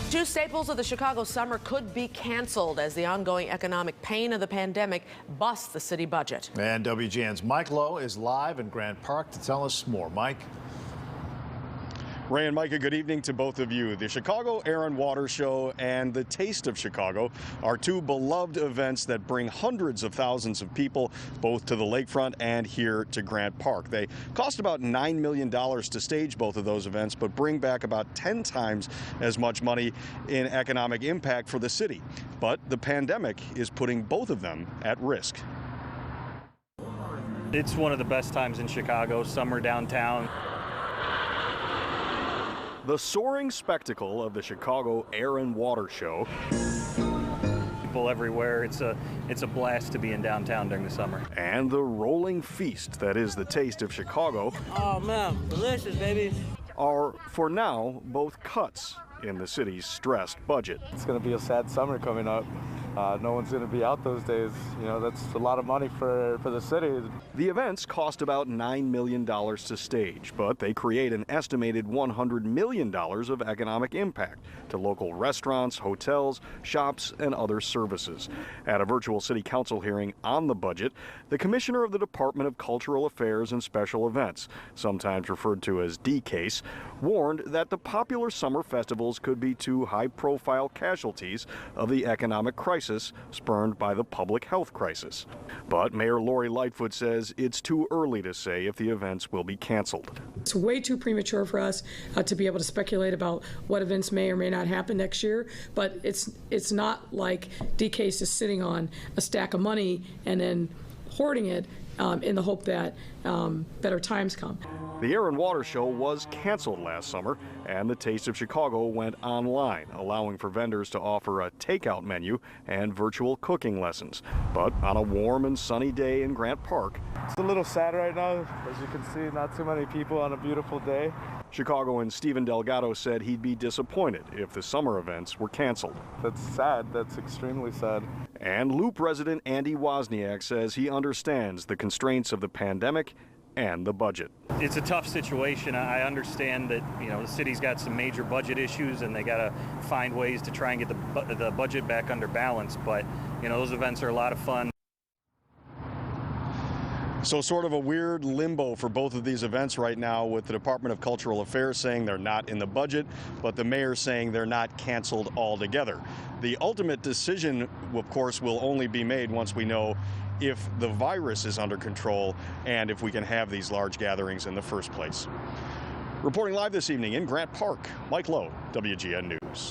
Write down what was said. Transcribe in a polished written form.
Two staples of the Chicago summer could be canceled as the ongoing economic pain of the pandemic busts the city budget. And WGN's Mike Lowe is live in Grant Park to tell us more. Mike. Ray and Micah, good evening to both of you. The Chicago Air and Water Show and the Taste of Chicago are two beloved events that bring hundreds of thousands of people both to the lakefront and here to Grant Park. They cost about $9 million to stage both of those events, but bring back about 10 times as much money in economic impact for the city. But the pandemic is putting both of them at risk. It's one of the best times in Chicago, summer downtown. The soaring spectacle of the Chicago Air and Water Show. People everywhere. It's a blast to be in downtown during the summer. And the rolling feast that is the Taste of Chicago. Oh man, delicious, baby. Are, for now, both cuts in the city's stressed budget. It's going to be a sad summer coming up. No one's going to be out those days. You know, that's a lot of money for the city. The events cost about $9 million to stage, but they create an estimated $100 million of economic impact to local restaurants, hotels, shops, and other services. At a virtual city council hearing on the budget, the commissioner of the Department of Cultural Affairs and Special Events, sometimes referred to as DCASE, warned that the popular summer festivals could be two high-profile casualties of the economic crisis spurned by the public health crisis. But Mayor Lori Lightfoot says it's too early to say if the events will be canceled. It's way too premature for us to be able to speculate about what events may or may not happen next year, but it's not like DCASE is sitting on a stack of money and then hoarding it in the hope that better times come. The Air and Water Show was canceled last summer, and the Taste of Chicago went online, allowing for vendors to offer a takeout menu and virtual cooking lessons. But on a warm and sunny day in Grant Park, It's a little sad right now. As you can see, not too many people on a beautiful day. Chicagoan Stephen Delgado said he'd be disappointed if the summer events were canceled. That's sad. That's extremely sad. And Loop resident Andy Wozniak says he understands the constraints of the pandemic and the budget. It's a tough situation. I understand that, you know, the city's got some major budget issues and they got to find ways to try and get the budget back under balance. But, you know, those events are a lot of fun. So sort of a weird limbo for both of these events right now, with the Department of Cultural Affairs saying they're not in the budget, but the mayor saying they're not canceled altogether. The ultimate decision, of course, will only be made once we know if the virus is under control and if we can have these large gatherings in the first place. Reporting live this evening in Grant Park, Mike Lowe, WGN News.